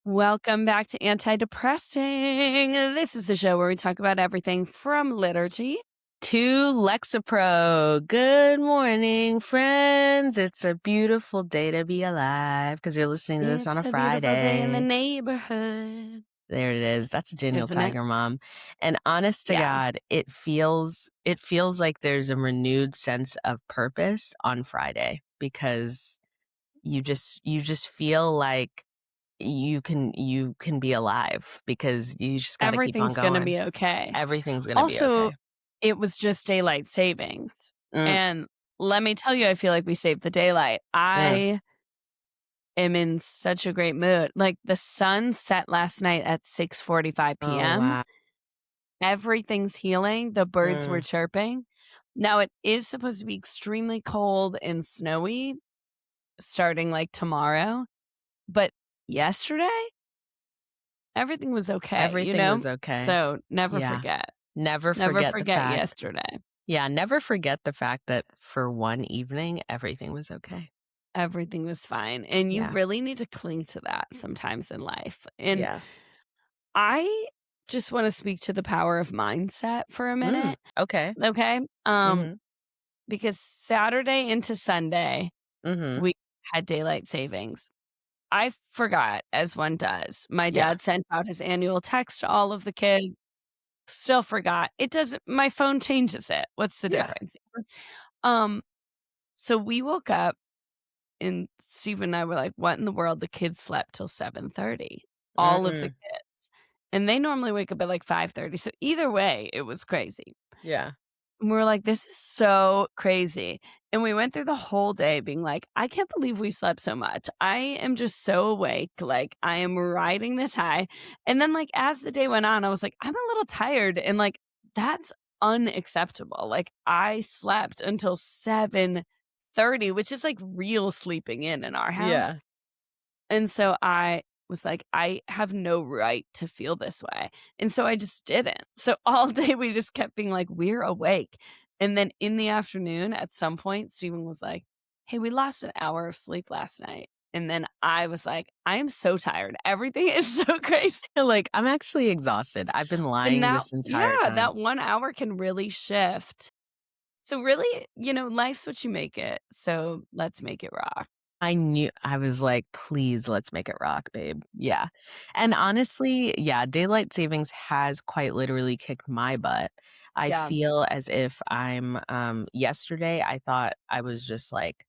Welcome back to Anti-Depressing. This is the show where we talk about everything from liturgy. To Lexapro. Good morning, friends. It's a beautiful day to be alive because you're listening to this on It's a a beautiful day in the Friday. neighborhood, There it is. That's Daniel isn't it? Tiger Mom. And honest to Yeah. God, it feels like there's a renewed sense of purpose on Friday because you just feel like you can be alive because you just got to keep on Everything's going to going. be okay. Everything's going to be Also, okay. it was just daylight savings. Mm, And let me tell you, I feel like we saved the daylight. mm. I am in such a great mood. Like the sun set last night at 6:45 Oh, p.m. wow. Everything's healing. The birds were Mm. chirping. Now it is supposed to be extremely cold and snowy starting like tomorrow, but yesterday everything was okay, you Everything know? was okay. So never Yeah. forget. Never Never forget the forget fact. yesterday. Yeah, never forget the fact that for one evening, everything was okay. Everything was fine. And you Yeah. really need to cling to that sometimes in life. And Yeah. I just want to speak to the power of mindset for a minute. Okay. Okay. Mhm. Because Saturday into Sunday, Mhm. we had daylight savings. I forgot, as one does. My Yeah. dad sent out his annual text to all of the kids. Still forgot. It doesn't my phone changes it. What's the Yeah. difference? Um, so we woke up and Steve and I were like, "What in the world?" The kids slept till 7:30. All of the Mm. kids. And they normally wake up at like 5:30. So either way, it was crazy. Yeah. And we were like, "This is so crazy." And we went through the whole day being like, "I can't believe we slept so much. I am just so awake. Like, I am riding this high." And then, like, as the day went on, I was like, "I'm a little tired." And, like, that's unacceptable. Like, I slept until 7:30, which is like real sleeping in our house. Yeah. And so I was like, "I have no right to feel this way." And so I just didn't. So all day we just kept being like, "We're awake." And then in the afternoon, at some point, Steven was like, "Hey, we lost an hour of sleep last night." And then I was like, "I am so tired. Everything is so crazy." Like, I'm actually exhausted. I've been And lying that this entire yeah, time. that 1 hour can really shift. So really, life's what you make it. So let's make it rock. I was like, "Please, let's make it rock, babe." Yeah. And honestly, yeah, daylight savings has quite literally kicked my butt. I Yeah, feel as if yesterday, I thought I was just like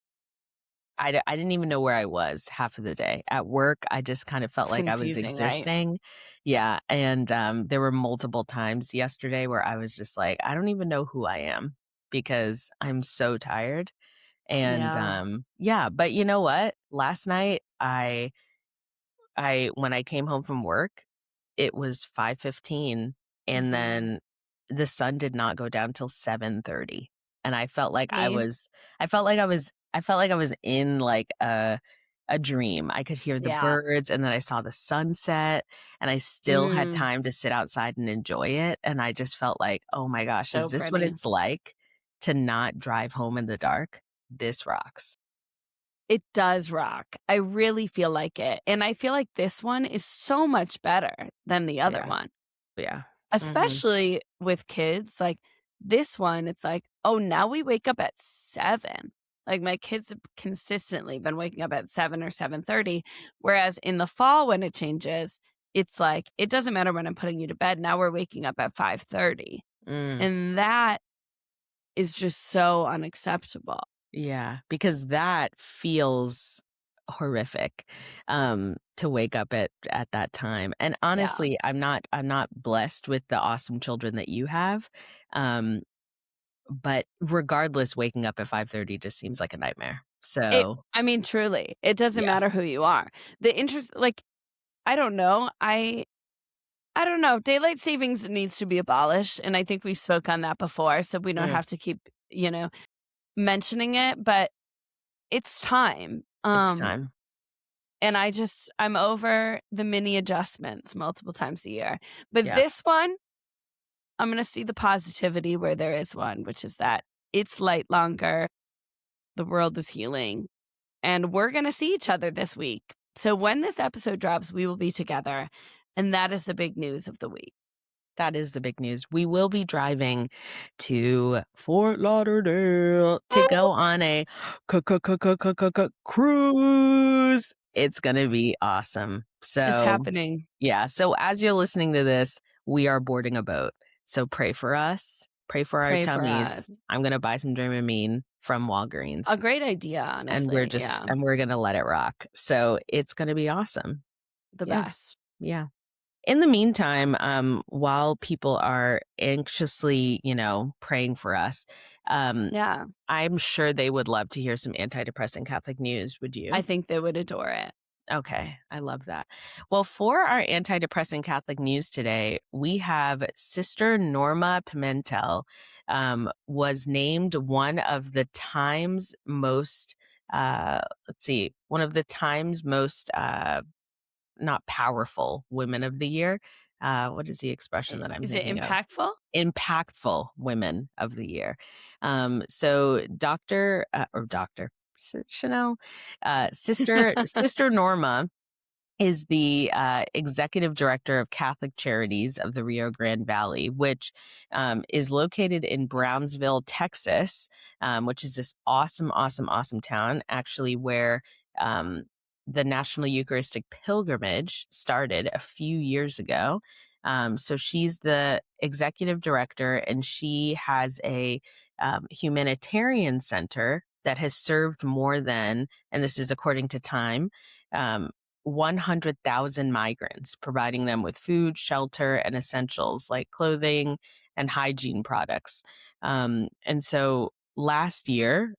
I didn't even know where I was half of the day. At work, I just kind of felt it's like I was confusing, right? existing. Yeah, and, there were multiple times yesterday where I was just like, "I don't even know who I am because I'm so tired." And, Yeah. yeah, but you know what? Last night, I when I came home from work, it was 5:15, and Mhm. then the sun did not go down till 7:30, and I felt like I See? was I felt like I was I felt like I was in, like, a dream. I could hear the Yeah. birds, and then I saw the sunset, and I still had Mm, time to sit outside and enjoy it, and I just felt like, "Oh my gosh, is so this what pretty. it's like to not drive home in the dark? This rocks." It does rock. I really feel like it, and I feel like this one is so much better than the other Yeah, one, yeah. Mhm. especially with kids, like, this one, it's like, "Oh, now we wake up at 7." Like, my kids have consistently been waking up at 7 or 7:30, whereas in the fall when it changes, it's like, "It doesn't matter when I'm putting you to bed, now we're waking up at 5:30." Mm. And that is just so unacceptable. Yeah, because that feels horrific, to wake up at that time, and Yeah. honestly, I'm not blessed with the awesome children that you have, um, but regardless, waking up at 5:30 just seems like a nightmare. So, I mean, truly, it doesn't yeah, matter who you are. The interest like, I don't know, I don't know, daylight savings needs to be abolished, and I think we spoke on that before, so we don't mm, have to keep, mentioning it, but it's time. it's time. And I'm over the mini adjustments multiple times a year. But Yeah, this one, I'm gonna see the positivity where there is one, which is that it's light longer, the world is healing, and we're gonna see each other this week. So when this episode drops, we will be together, and that is the big news of the week. That is the big news. We will be driving to Fort Lauderdale to go on a cruise. It's going to be awesome. It's So, happening. yeah. So, as you're listening to this, we are boarding a boat. So, pray for us. Pray for our Pray for tummies. us. I'm going to buy some Dramamine from Walgreens. A great idea, And honestly. Yeah, we're going to let it rock. So, it's going to be awesome. the Yeah. best. Yeah. In the meantime, while people are anxiously, praying for us, Yeah, I'm sure they would love to hear some anti-depressing Catholic news. Would you? I think they would adore it. Okay, I love that. Well, for our anti-depressing Catholic news today, we have Sister Norma Pimentel, was named one of the Times most, one of the Times most not powerful women of the year. What is the expression that I'm Is it thinking of? impactful? Impactful women of the year. So Dr. Chanel, Sister Norma is the executive director of Catholic Charities of the Rio Grande Valley, which is located in Brownsville, Texas, which is this awesome, awesome, awesome town, actually, where the National Eucharistic Pilgrimage started a few years ago. So she's the executive director, and she has a humanitarian center that has served more than, and this is according to Time, um, 100,000 migrants, providing them with food, shelter, and essentials like clothing and hygiene products. And so last year,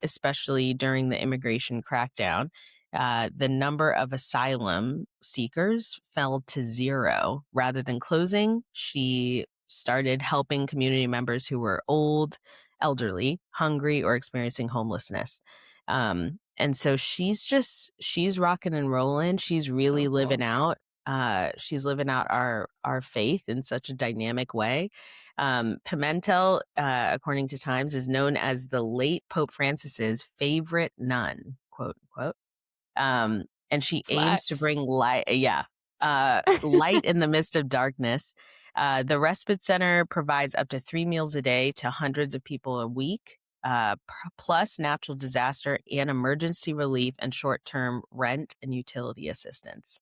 especially during the immigration crackdown, the number of asylum seekers fell to 0. Rather than closing, she started helping community members who were old, elderly, hungry, or experiencing homelessness. And so she's rocking and rolling. She's really So cool. living out. She's living out our faith in such a dynamic way. Pimentel, according to Times, is known as the late Pope Francis's favorite nun, quote unquote. And she aims to Flex. bring light, light in the midst of darkness. The respite center provides up to 3 meals a day to hundreds of people a week, plus natural disaster and emergency relief and short-term rent and utility assistance.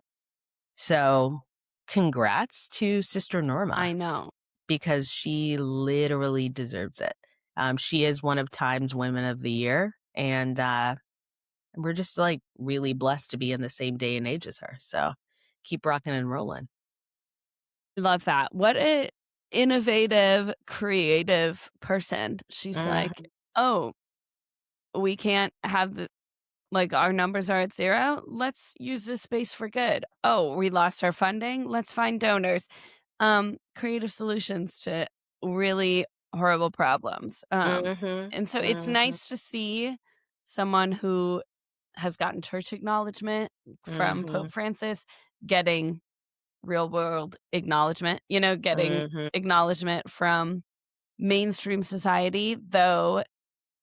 So, congrats to Sister Norma, I know. because she literally deserves it. She is one of Time's Women of the Year, and we're just like really blessed to be in the same day and age as her. So keep rocking and rolling. Love that. What a innovative, creative person. She's like, Mhm. "Oh, we can't have the like, our numbers are at 0. Let's use this space for good. Oh, we lost our funding. Let's find donors." Creative solutions to really horrible problems. Mhm. And so it's Mhm. nice to see someone who has gotten church acknowledgement from Pope Mhm. Francis getting real world acknowledgement, getting Mhm. acknowledgement from mainstream society, though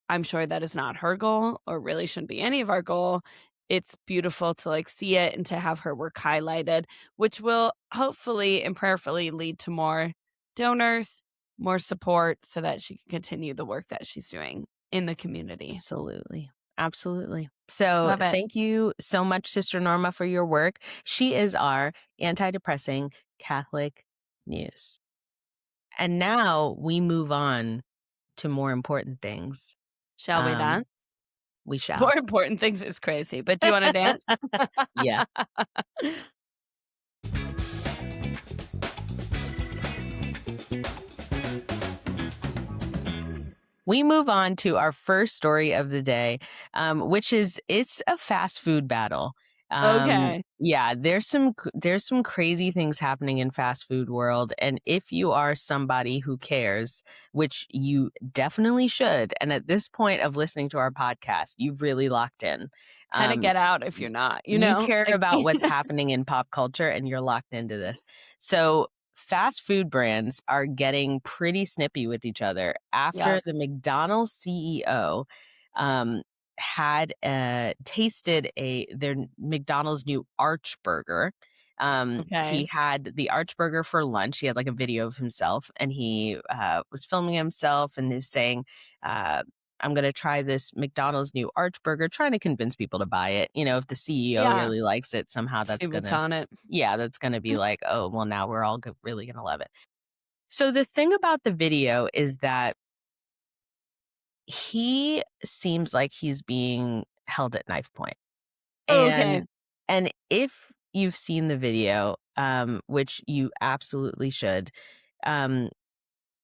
I'm sure that is not her goal or really shouldn't be any of our goal. It's beautiful to see it and to have her work highlighted, which will hopefully and prayerfully lead to more donors, more support so that she can continue the work that she's doing in the community. Absolutely. Absolutely. So Love it. thank you so much, Sister Norma, for your work. She is our anti-depressing Catholic news. And now we move on to more important things. Shall we Um, dance? we shall. More important things is crazy, but do you wanna dance? Yeah. We move on to our first story of the day, which is it's a fast food battle. Okay. Yeah, there's some crazy things happening in fast food world, and if you are somebody who cares, which you definitely should, and at this point of listening to our podcast, you've really locked in. Kinda Um, get out if you're not, you care Like about what's happening in pop culture, and you're locked into this. So fast food brands are getting pretty snippy with each other after Yep. the McDonald's CEO um, had tasted their McDonald's new Arch Burger. He Okay. had the Arch Burger for lunch. He had like a video of himself, and he was filming himself, and he was saying, "I'm going to try this McDonald's new Arch Burger," trying to convince people to buy it. You know, if the CEO Yeah. really likes it, somehow See that's what's gonna, on it. yeah, that's gonna be like, oh, well, now we're all really gonna love it. So the thing about the video is that he seems like he's being held at knife point. Okay. And if you've seen the video, which you absolutely should, um,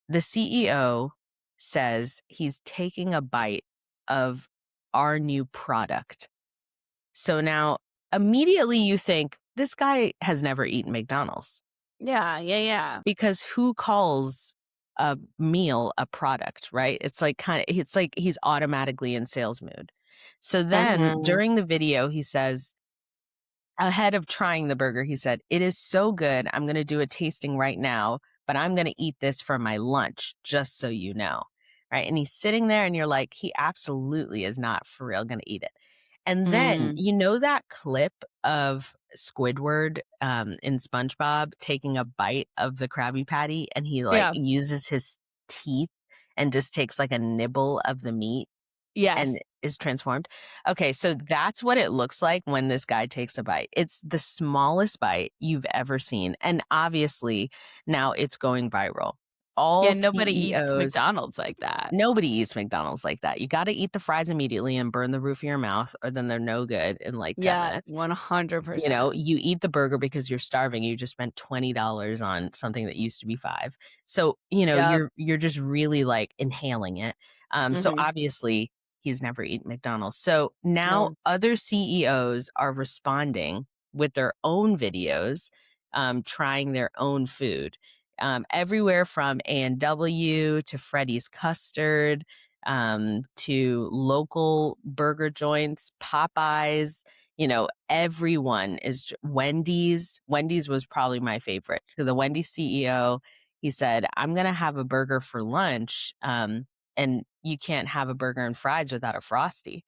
the CEO says he's taking a bite of our new product. So now immediately you think this guy has never eaten McDonald's, Yeah, yeah, yeah. because who calls a meal a product, right? It's like he's automatically in sales mood. So then Uh-huh. during the video, he says, ahead of trying the burger, he said, "It is so good. I'm going to do a tasting right now, but I'm going to eat this for my lunch, just so you know." Right. And he's sitting there, and you're like, he absolutely is not for real going to eat it. And then, Mm. you know, that clip of Squidward in SpongeBob taking a bite of the Krabby Patty, and he like Yeah. uses his teeth and just takes like a nibble of the meat Yes. and is transformed. Okay, so that's what it looks like when this guy takes a bite. It's the smallest bite you've ever seen. And obviously, now it's going viral. Yeah, All nobody eats CEOs, McDonald's like that. nobody eats McDonald's like that. You got to eat the fries immediately and burn the roof of your mouth, or then they're no good in like 10 Yeah, minutes. You know, 100%. you eat the burger because you're starving. You just spent $20 on something that used to be 5. So, you know, Yep. you're just really like inhaling it. So Mhm. obviously he's never eaten McDonald's. So now No. other CEOs are responding with their own videos, trying their own food. Everywhere from A&W to Freddy's Custard, to local burger joints, Popeyes, you know, everyone is Wendy's. Wendy's was probably my favorite. So the Wendy's CEO, he said, "I'm going to have a burger for lunch. And you can't have a burger and fries without a Frosty."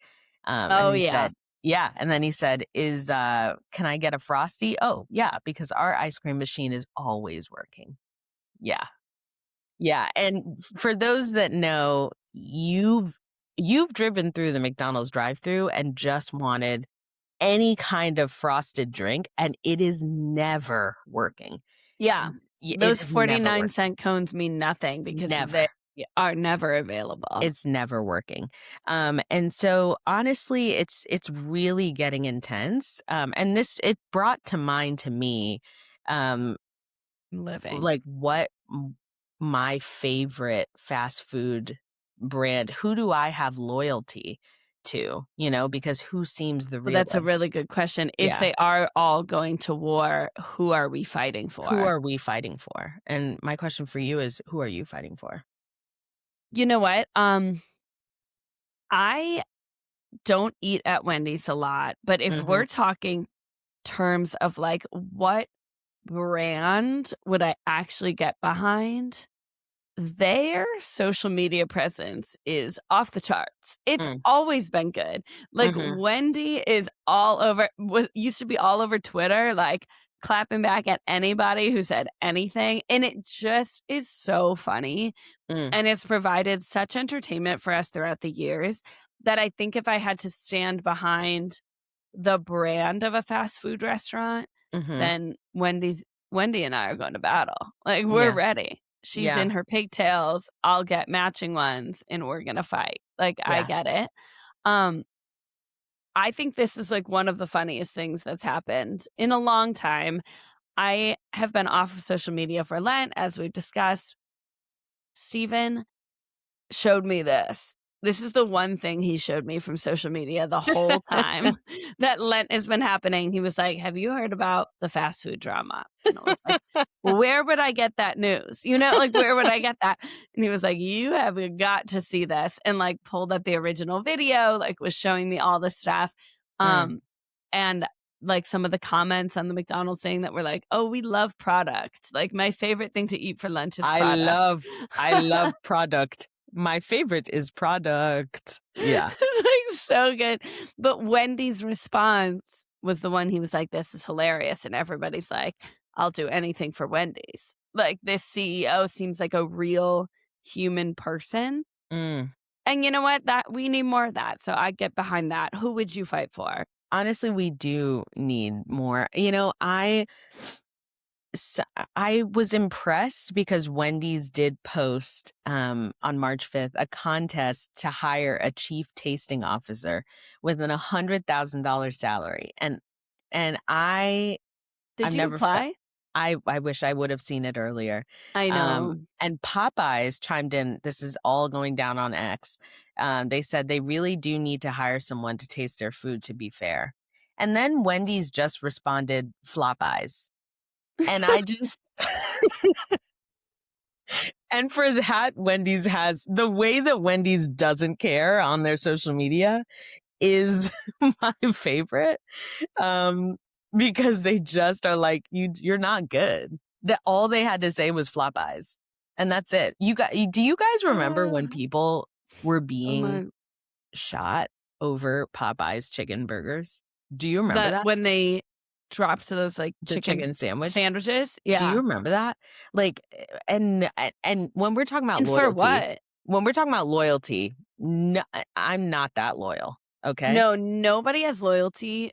And Oh, he yeah. said, yeah. And then he said, can I get a Frosty? Oh, yeah, because our ice cream machine is always working. Yeah. Yeah. And for those that know, you've driven through the McDonald's drive-through and just wanted any kind of frosted drink, and it is never working. Yeah. It Those is never working. 49-cent cones mean nothing because they Never. are never available. It's never working. And so honestly, it's really getting intense. And this it brought to mind to me, um, Living. like what my favorite fast food brand, who do I have loyalty to, you know, because who seems the Well, that's a really realest? good question. If Yeah. they are all going to war, who are we fighting Who for? are we fighting for? And my question for you is, who are you fighting for? You know what? I don't eat at Wendy's a lot, but if Mhm, we're talking terms of, like, what brand would I actually get behind? Their social media presence is off the charts. It's mm, always been good. Like, mhm, Wendy is all over was used to be all over Twitter, like, clapping back at anybody who said anything, and it just is so funny, mm, and it's provided such entertainment for us throughout the years that I think if I had to stand behind the brand of a fast food restaurant, mhm. then Wendy and I are going to battle. Like, we're Yeah, ready. She's yeah, in her pigtails, I'll get matching ones, and we're gonna fight. Like, I yeah. get it. Um, I think this is, like, one of the funniest things that's happened in a long time. I have been off of social media for Lent, as we've discussed. Steven showed me this. This is the one thing he showed me from social media the whole time that Lent has been happening. He was like, "Have you heard about the fast food drama?" And I was like, "Well, where would I get that news?" You know, like, where would I get that? And he was like, "You have got to see this," and, like, pulled up the original video, like, was showing me all this stuff. Mm. Um, and, like, some of the comments on the McDonald's thing that were like, "Oh, we love product." Like, my favorite thing to eat for lunch is I product. love I love product. My favorite is product. Yeah. Like, so good. But Wendy's response was the one he was like, "This is hilarious," and everybody's like, "I'll do anything for Wendy's." Like, this CEO seems like a real human person, Mm. and you know what? That we need more of that, so I get behind that. Who would you fight for? Honestly, we do need more. S I was impressed because Wendy's did post, on March 5th, a contest to hire a chief tasting officer with an $100,000 salary, and I've Did you never felt. apply? I wish I would have seen it earlier. I know. And Popeyes chimed in, this is all going down on X. They said they really do need to hire someone to taste their food, to be fair. And then Wendy's just responded, "Flop eyes." And I just and for that, Wendy's has the way that Wendy's doesn't care on their social media is my favorite. Um, because they just are like, you're not good. That all they had to say was flop eyes. And that's it. Do you guys remember when Uh, people were oh being my shot over Popeyes chicken burgers? Do you remember that that? when they dropped to those, like, The chicken chicken sandwich? sandwiches? Do you Yeah. remember that? Like, and when we're talking about And for loyalty, what? no, I'm not that loyal. Okay. No, nobody has loyalty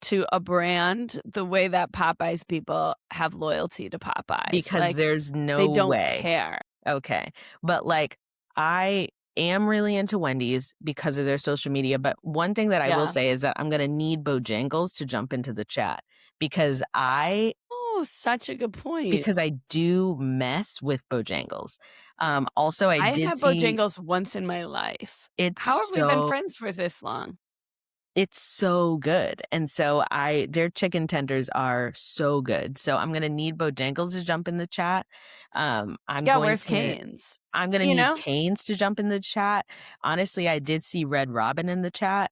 to a brand the way that Popeyes people have loyalty to Popeyes. Because Like, there's they no don't way. care. Okay. But like, I am really into Wendy's because of their social media. But one thing that I will Yeah. say is that I'm going to need Bojangles to jump into the chat because Oh, such a good point. because I do mess with Bojangles. Also, I I've did had see Bojangles once in my life. How have it's we been so friends for this long? It's so good, and so I their chicken tenders are so good, so I'm gonna need Bojangles to jump in the chat. Yeah, where's Cane's? I'm gonna You need know? Cane's to jump in the chat. Honestly, I did see Red Robin in the chat,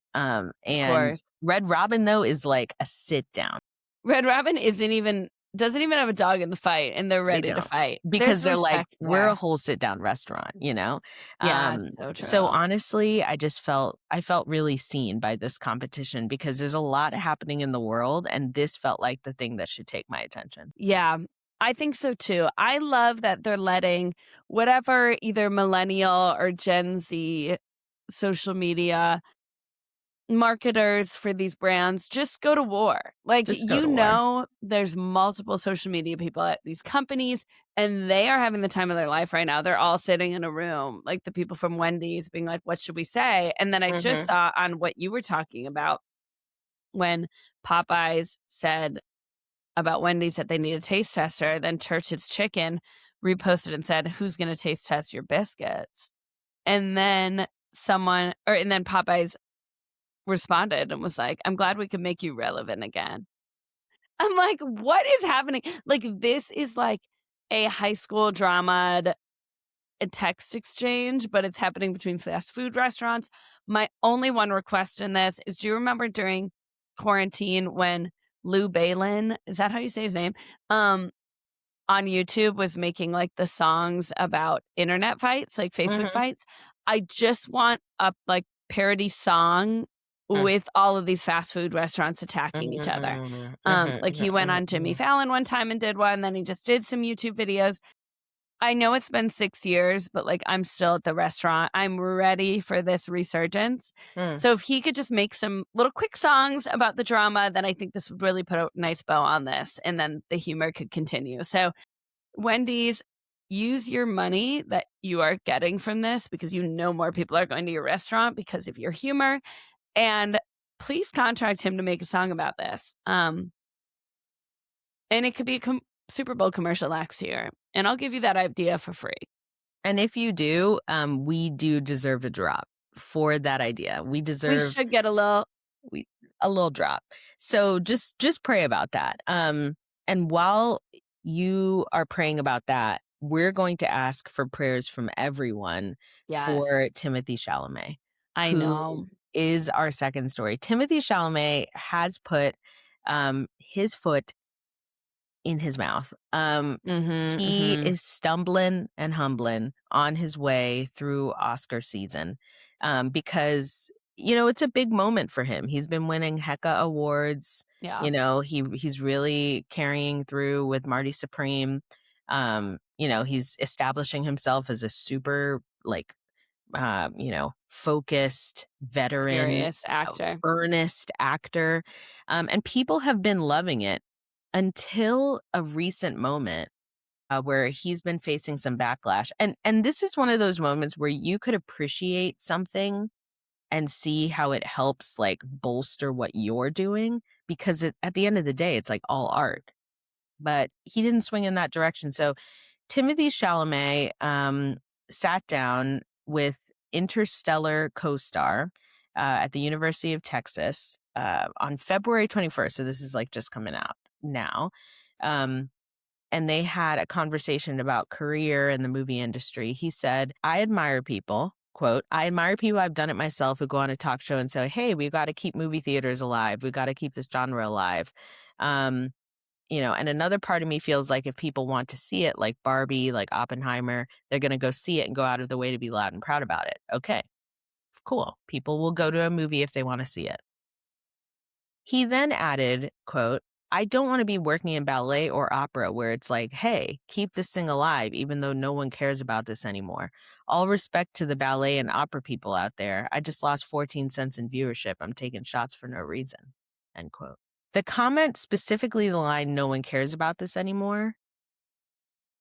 Of and course. Red Robin, though, is like a sit down. Red Robin doesn't even have a dog in the fight, and they're They ready to don't. fight. Because There's they're like, respect "We're a there. whole sit-down restaurant," you know? Yeah, it's so So true. honestly, I felt really seen by this competition because there's a lot happening in the world, and this felt like the thing that should take my attention. Yeah, I think so too. I love that they're letting whatever either millennial or Gen Z social media marketers for these brands just go to war. Like, Just go to war. there's multiple social media people at these companies, and they are having the time of their life right now. They're all sitting in a room, like the people from Wendy's being like, "What should we say?" And then I just Mhm. saw on what you were talking about when Popeyes said about Wendy's that they need a taste tester, then Church's Chicken reposted and said, "Who's gonna taste test your biscuits?" And then Popeyes responded and was like, "I'm glad we could make you relevant again." I'm like, "What is happening?" Like, this is like a high school drama, a text exchange, but it's happening between fast food restaurants. My only one request in this is, do you remember during quarantine when Lou Balin, is that how you say his name? On YouTube was making, like, the songs about internet fights, like Facebook Mhm. fights. I just want a, like, parody song Mm. with all of these fast food restaurants attacking each other. Mhm, mhm, Like, he mhm, went mhm, on Jimmy mhm. Fallon one time and did one, then he just did some YouTube videos. I know it's been 6 years, but, like, I'm still at the restaurant. I'm ready for this resurgence. Mm. So if he could just make some little quick songs about the drama, then I think this would really put a nice bow on this, and then the humor could continue. So Wendy's, use your money that you are getting from this because you know more people are going to your restaurant because of your humor, and please contract him to make a song about this. And it could be a Super Bowl commercial next year, and I'll give you that idea for free. And if you do, we do deserve a drop for that idea. We should get a little We a little drop. So just pray about that. And while you are praying about that, we're going to ask for prayers from everyone yes, for Timothée Chalamet, I who know. is our second story. Timothée Chalamet has put his foot in his mouth. Mhm, He mhm. is stumbling and humbling on his way through Oscar season, because, it's a big moment for him. He's been winning Hecka awards. Yeah, He's really carrying through with Marty Supreme. He's establishing himself as a super, like, focused veteran, serious actor. earnest actor. And people have been loving it until a recent moment, where he's been facing some backlash. And this is one of those moments where you could appreciate something and see how it helps, like, bolster what you're doing, because at the end of the day, it's like all art. But he didn't swing in that direction. So Timothy Chalamet, sat down with Interstellar co-star, at the University of Texas, on February 21st. So this is like just coming out now. Um, and they had a conversation about career in the movie industry. He said, I admire people. Quote, I admire people, I've done it myself, who go on a talk show and say, hey, we've got to keep movie theaters alive. We've got to keep this genre alive. Um, and another part of me feels like if people want to see it, like Barbie, like Oppenheimer, they're going to go see it and go out of the way to be loud and proud about it. Okay, cool. People will go to a movie if they want to see it. He then added, quote, I don't want to be working in ballet or opera where it's like, hey, keep this thing alive, even though no one cares about this anymore. All respect to the ballet and opera people out there. I just lost 14 cents in viewership. I'm taking shots for no reason. End quote. The comment, specifically the line, no one cares about this anymore,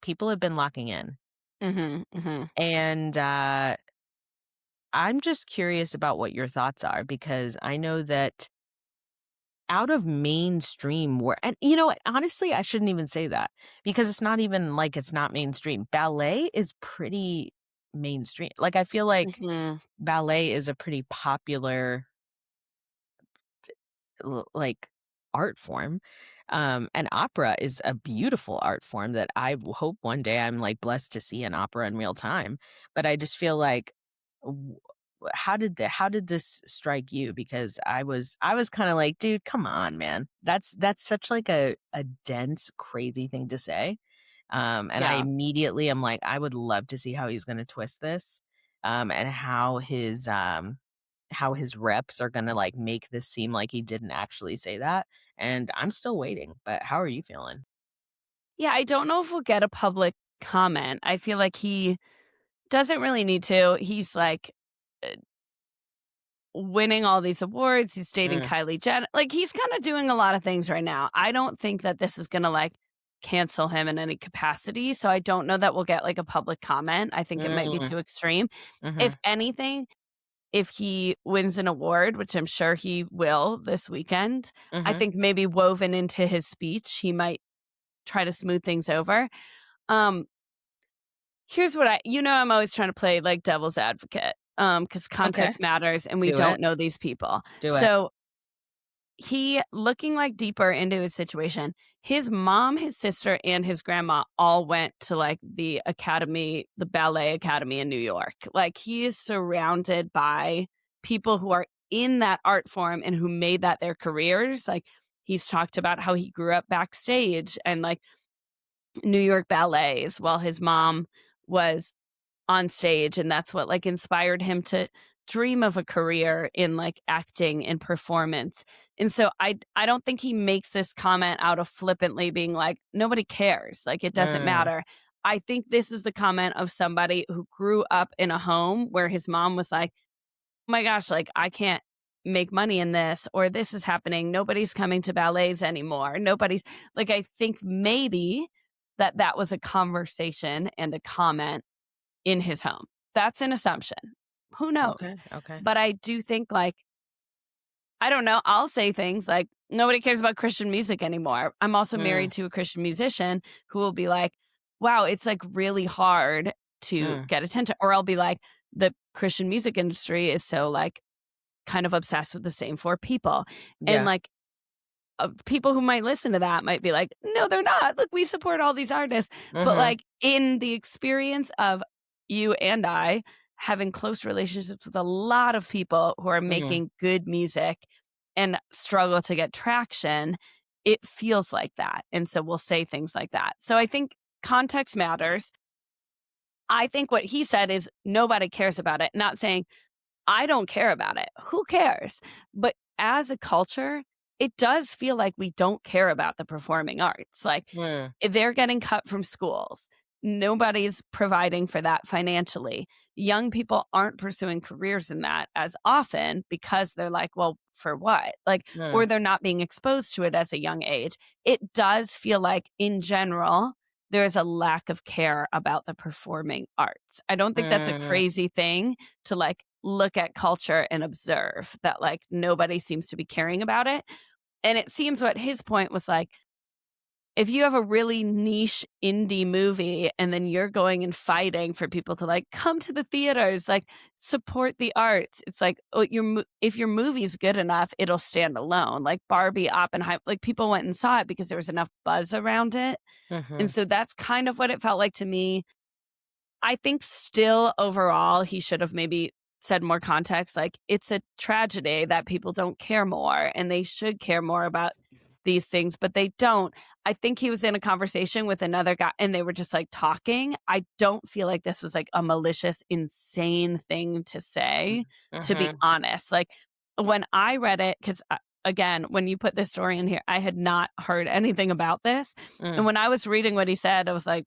people have been locking in. Mhm, mhm. And I'm just curious about what your thoughts are, because I know that out of mainstream work, and what, honestly, I shouldn't even say that, because it's not even like it's not mainstream. Ballet is pretty mainstream. Like, I feel like Mhm. ballet is a pretty popular, like, art form. And opera is a beautiful art form that I hope one day I'm, like, blessed to see an opera in real time. But I just feel like, w- how did this strike you? Because I was kind of like, dude, come on, man. That's such, like, a dense, crazy thing to say. And I Yeah. immediately am like, I would love to see how he's going to twist this, and how his reps are gonna, like, make this seem like he didn't actually say that, and I'm still waiting, but how are you feeling? Yeah, I don't know if we'll get a public comment. I feel like he doesn't really need to. He's, like, uh, winning all these awards. He's dating Mm, Kylie Jenner. Like, he's kinda doing a lot of things right now. I don't think that this is gonna, like, cancel him in any capacity, so I don't know that we'll get, like, a public comment. I think it might be mm, too extreme. If mhm, anything, if he wins an award, which I'm sure he will this weekend, I mhm, think maybe woven into his speech, he might try to smooth things over. Um, here's what I'm always trying to play, like, devil's advocate, because okay, context matters and we do it, don't know these people. do it. So, he looking, like, deeper into his situation, his mom, his sister, and his grandma all went to, like, the ballet academy in New York. Like, he is surrounded by people who are in that art form and who made that their careers. Like, he's talked about how he grew up backstage and, like, New York ballets while his mom was on stage, and that's what, like, inspired him to dream of a career in, like, acting and performance, and so I don't think he makes this comment out of flippantly being like, "Nobody cares, like, it doesn't Mm, matter." I think this is the comment of somebody who grew up in a home where his mom was like, "Oh my gosh, like, I can't make money in this," or "This is happening, nobody's coming to ballets anymore, nobody's" like, I think maybe that was a conversation and a comment in his home. That's an assumption. Who knows? okay, okay. But I do think, like, I don't know, I'll say things like, "Nobody cares about Christian music anymore." I'm also Mm, married to a Christian musician who will be like, "Wow, it's, like, really hard to mm, get attention." Or I'll be like, "The Christian music industry is so, like, kind of obsessed with the same 4 people." And, yeah, like, people who might listen to that might be like, "No, they're not. Look, we support all these artists." But, mhm, like, in the experience of you and I having close relationships with a lot of people who are mhm, making good music and struggle to get traction, it feels like that. And so we'll say things like that. So I think context matters. I think what he said is nobody cares about it, not saying I don't care about it. Who cares? But as a culture, it does feel like we don't care about the performing arts. Like Mm, they're getting cut from schools. Nobody's providing for that financially. Young people aren't pursuing careers in that as often because they're like, well, for what? Like, or mm, they're not being exposed to it as a young age. It does feel like, in general, there's a lack of care about the performing arts. I don't think that's a mm, crazy thing to like look at culture and observe that like nobody seems to be caring about it. And it seems what his point was like, if you have a really niche indie movie and then you're going and fighting for people to like come to the theaters, like support the arts, it's like, oh, if your movie's good enough, it'll stand alone. Like Barbie, Oppenheimer, like people went and saw it because there was enough buzz around it. And mhm, so that's kind of what it felt like to me. I think still overall, he should have maybe said more context. Like, it's a tragedy that people don't care more and they should care more about these things, but they don't. I think he was in a conversation with another guy and they were just like talking. I don't feel like this was like a malicious, insane thing to say, to be mhm, honest. Like, when I read it, because again, when you put this story in here, I had not heard anything about this. And mm, when I was reading what he said, I was like,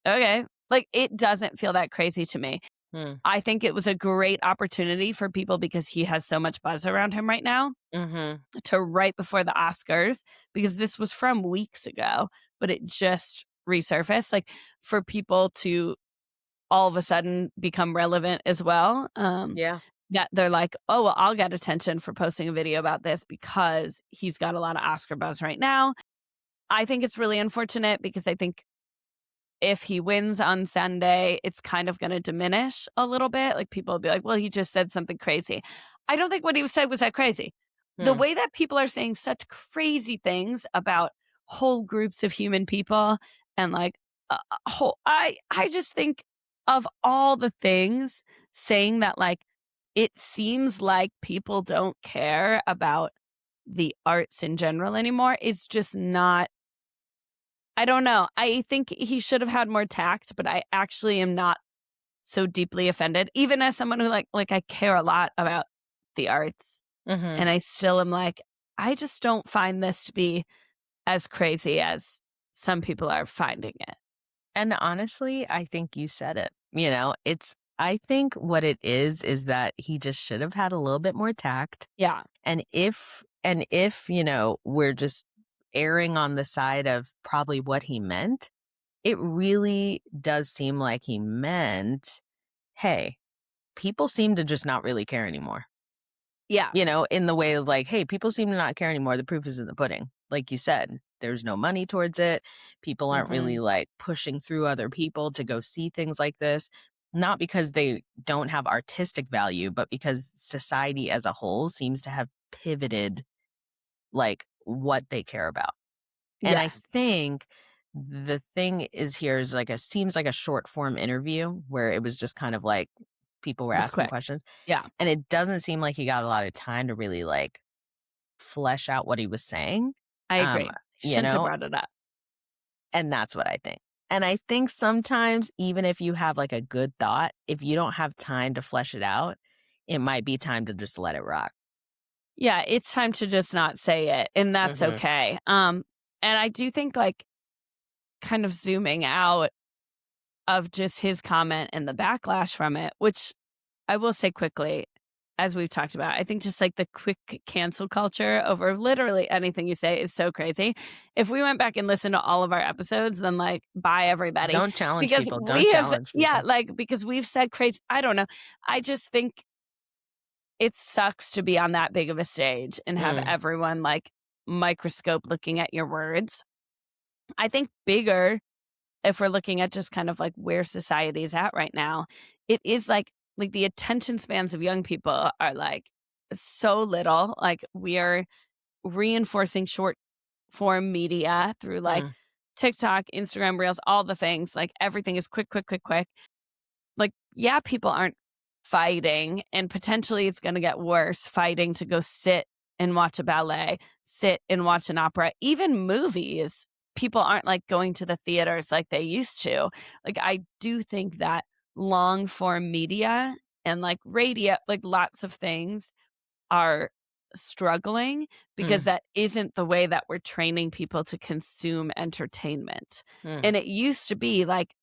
okay. Like, it doesn't feel that crazy to me. mm, I think it was a great opportunity for people because he has so much buzz around him right now mhm, to right before the Oscars, because this was from weeks ago, but it just resurfaced, like, for people to all of a sudden become relevant as well, yeah, that they're like, "Oh, well, I'll get attention for posting a video about this because he's got a lot of Oscar buzz right now." I think it's really unfortunate because I think if he wins on Sunday, it's kind of gonna diminish a little bit, like, people will be like, "Well, he just said something crazy." I don't think what he said was that crazy. The mm, way that people are saying such crazy things about whole groups of human people and, like, whole I just think of all the things saying that, like, it seems like people don't care about the arts in general anymore, it's just not. I don't know. I think he should have had more tact, but I actually am not so deeply offended, even as someone who like I care a lot about the arts, mhm. and I still am like, I just don't find this to be as crazy as some people are finding it. And honestly, I think you said it. You know, I think what it is that he just should have had a little bit more tact. Yeah. And if, we're just erring on the side of probably what he meant, it really does seem like he meant, hey, people seem to just not really care anymore. Yeah. In the way of like, hey, people seem to not care anymore. The proof is in the pudding. Like you said, there's no money towards it. People aren't really Mhm. like pushing through other people to go see things like this. Not because they don't have artistic value, but because society as a whole seems to have pivoted like what they care about. And I Yes. think the thing is here is like seems like a short form interview where it was just kind of like people were It was asking quick. questions. Yeah. And it doesn't seem like he got a lot of time to really like flesh out what he was saying. I Um, agree. He you shouldn't have know, brought it up. and that's what I think. And I think sometimes even if you have like a good thought, if you don't have time to flesh it out, it might be time to just let it rock. Yeah, it's time to just not say it, and that's Mhm. okay. And I do think, like, kind of zooming out of just his comment and the backlash from it, which I will say quickly, as we've talked about, I think just like the quick cancel culture over literally anything you say is so crazy. If we went back and listened to all of our episodes, then like, bye everybody. Don't challenge Because people. Don't we have, challenge yeah, people. like, because we've said crazy, I don't know. I just think it sucks to be on that big of a stage and have Mm, everyone like microscope looking at your words. I think bigger, if we're looking at just kind of like where society is at right now, it is like the attention spans of young people are like so little. Like we are reinforcing short form media through like mm, TikTok, Instagram Reels, all the things. Like everything is quick, quick, quick, quick. Like, yeah, people aren't fighting, and potentially it's going to get worse fighting to go sit and watch a ballet, sit and watch an opera, even movies. People aren't, like, going to the theaters like they used to. Like, I do think that long form media and, like, radio like, lots of things are struggling because Mm, that isn't the way that we're training people to consume entertainment. mm. And it used to be, like,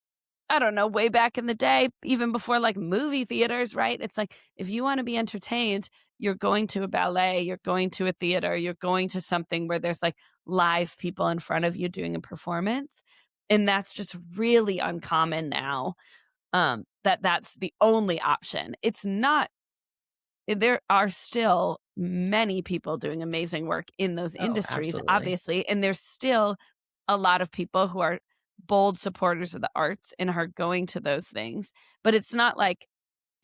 I don't know, way back in the day, even before, like, movie theaters, right? It's like, if you wanna be entertained, you're going to a ballet, you're going to a theater, you're going to something where there's, like, live people in front of you doing a performance, and that's just really uncommon now, that that's the only option. It's not there are still many people doing amazing work in those Oh, industries, absolutely. obviously, and there's still a lot of people who are bold supporters of the arts and are going to those things, but it's not like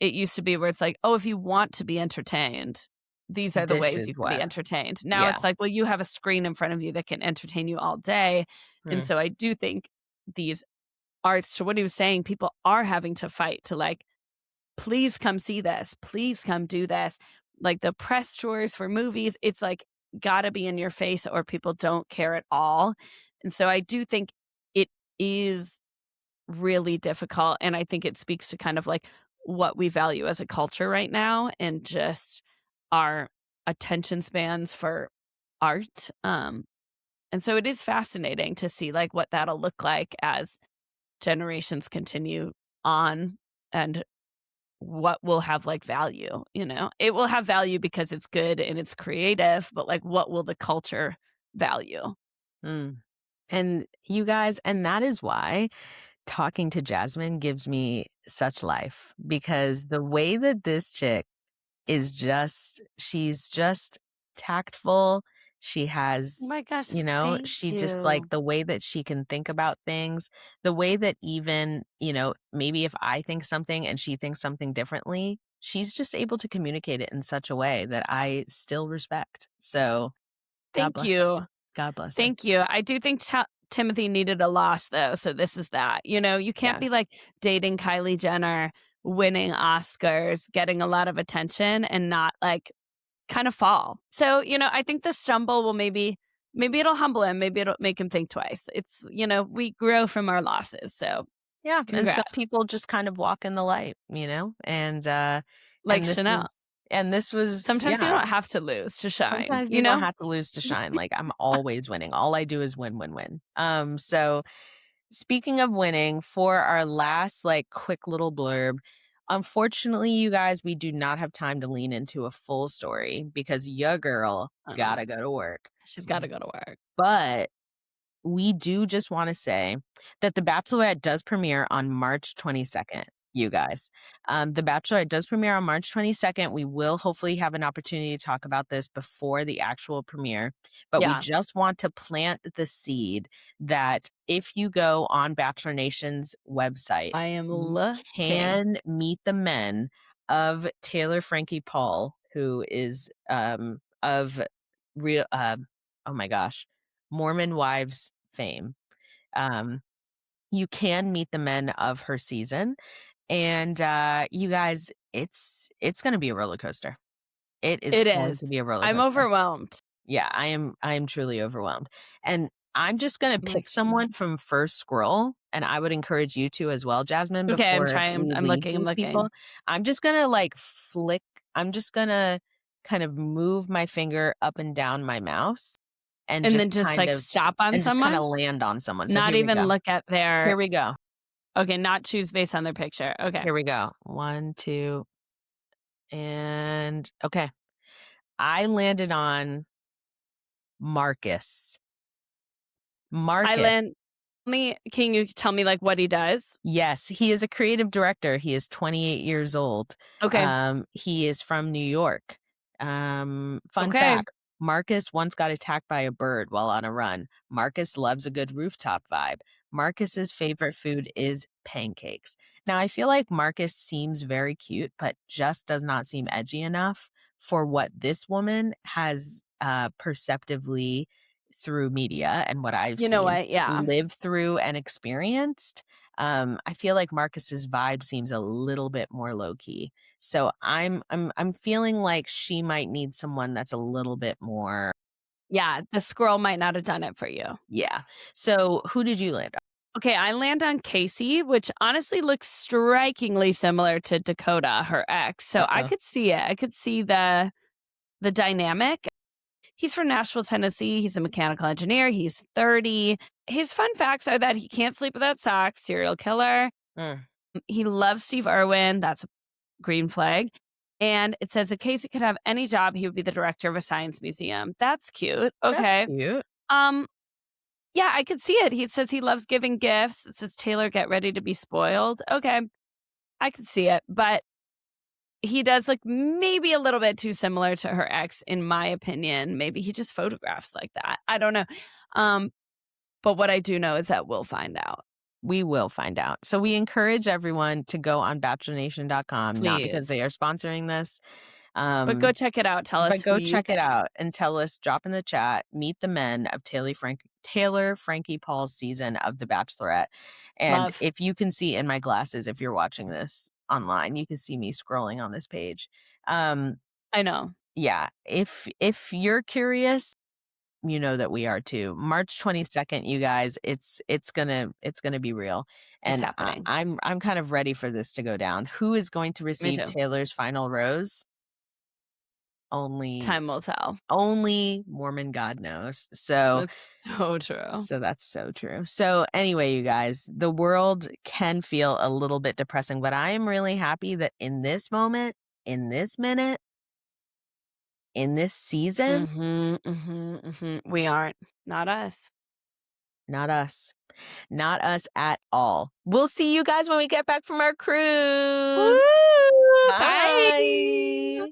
it used to be where it's like, "Oh, if you want to be entertained, these are the This ways is you can be what. entertained." Now Yeah. it's like, well, you have a screen in front of you that can entertain you all day, and Mm, so I do think these arts to what he was saying, people are having to fight to, like, please come see this. Please come do this. Like the press tours for movies, it's like gotta be in your face or people don't care at all. And so I do think it is really difficult. And I think it speaks to kind of like what we value as a culture right now and just our attention spans for art. And so it is fascinating to see like what that'll look like as generations continue on and what will have, like, value, you know? It will have value because it's good and it's creative, but, like, what will the culture value? mm. And you guys, and that is why talking to Jasmine gives me such life because the way that this chick she's just tactful. She Oh has, my gosh, she thank just like you. the way that she can think about things, the way that even, maybe if I think something and she thinks something differently, she's just able to communicate it in such a way that I still respect. So God Thank bless her. you. God bless her. Thank you. I do think Timothy needed a loss, though, so this is that, you know? You can't Yeah. be, like, dating Kylie Jenner, winning Oscars, getting a lot of attention, and not, like, kind of fall. So, you know, I think the stumble will maybe it'll humble him, maybe it'll make him think twice. It's you know, we grow from our losses, so Yeah, and some congrats. people just kind of walk in the light, Like and this Chanel. is and this was Sometimes you yeah. don't have to lose to shine, Sometimes you you don't know? have to lose to shine, like, I'm always winning. All I do is win, win, win. So speaking of winning, for our last, like, quick little blurb, unfortunately, you guys, we do not have time to lean into a full story because your girl Uh, gotta go to work. she's gotta go to work. But we do just wanna say that The Bachelorette does premiere on March 22nd, you guys. The Bachelorette does premiere on March 22nd. We will hopefully have an opportunity to talk about this before the actual premiere, but we Yeah, just want to plant the seed that if you go on Bachelor Nation's website, I am you looking. can meet the men of Taylor Frankie Paul, who is, of real oh my gosh, Mormon Wives fame. Um, you can meet the men of her season, and, you guys, it's gonna be a roller coaster. It is It going is. to be a roller I'm coaster. overwhelmed. Yeah, I am truly overwhelmed, and I'm just gonna I'm pick like, someone from first scroll, and I would encourage you to as well, Jasmine, okay, I'm before trying. we I'm leave looking. I'm these people. looking. I'm just gonna, like, I'm just gonna kind of move my finger up and down my mouse and And just then just kind like of stop on kinda someone, land on someone. So not here we even go. look at their. Here we go. Okay, not choose based on their picture. Okay, Here we go. 1, 2, and okay. I landed on Marcus. I Marcus. land. Me, can you tell me like what he does? Yes, he is a creative director. He is 28 years old. Okay, He is from New York. Fun okay. fact, Marcus once got attacked by a bird while on a run. Marcus loves a good rooftop vibe. Marcus's favorite food is pancakes. Now, I feel like Marcus seems very cute, but just does not seem edgy enough for what this woman has perceptively through media and what I've You know seen what? Yeah. lived through and experienced. I feel like Marcus's vibe seems a little bit more low key. So I'm feeling like she might need someone that's a little bit more. Yeah, the squirrel might not have done it for you. Yeah. So who did you land Okay, I land on Casey, which honestly looks strikingly similar to Dakota, her ex. on? So I Uh-oh. could see it. I could see the dynamic. He's from Nashville, Tennessee. He's a mechanical engineer. He's 30. His fun facts are that he can't sleep without socks, serial killer. Mm, He loves Steve Irwin. That's a green flag. And it says if Casey could have any job, he would be the director of a science museum. That's cute. that's Okay. cute. Um, yeah, I could see it. He says he loves giving gifts. It says Taylor, get ready to be spoiled. Okay, I could see it, but he does look maybe a little bit too similar to her ex, in my opinion. Maybe he just photographs like that. I don't know. Um, but what I do know is that we'll find out. We will find out. So we encourage everyone to go on bachelornation.com, not because Please. they are sponsoring this, But go check it out. Tell but us who go you check it think. out and tell us, drop in the chat, meet the men of Taylor Frankie Paul's season of The Bachelorette. And Love. if you can see in my glasses, if you're watching this online, you can see me scrolling on this page. I know. Yeah, if you're curious, you know that we are too. March 22nd, you guys, it's gonna be real. It's And happening. I'm kind of ready for this to go down. Who is going to Me receive too. Taylor's final rose? Only Time will tell. only Mormon God knows. So That's so true. so that's so true. So anyway, you guys, the world can feel a little bit depressing, but I am really happy that in this moment, in this minute, in this season, We aren't. Not us. not us. Not us at all. We'll see you guys when we get back from our cruise. Woo! Bye. Bye.